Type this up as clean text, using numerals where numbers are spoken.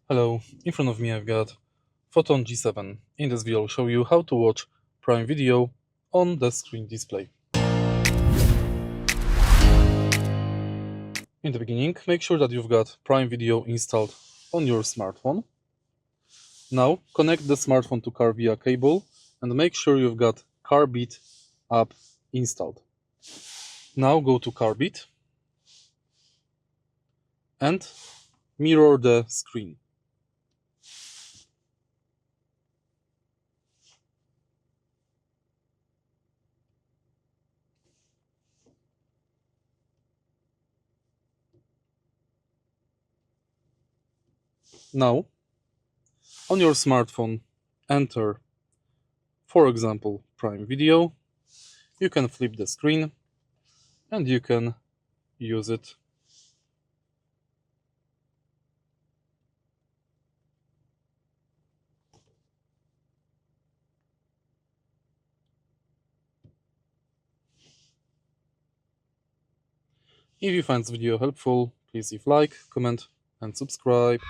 Hello, in front of me I've got FOTON G7. In this video I'll show you how to watch Prime Video on the screen display. In the beginning, make sure that you've got Prime Video installed on your smartphone. Now connect the smartphone to Carvia cable and make sure you've got Carbit app installed. Now go to Carbit and mirror the screen. Now, on your smartphone, enter, for example, Prime Video. You can flip the screen and you can use it. If you find this video helpful, please leave like, comment and subscribe.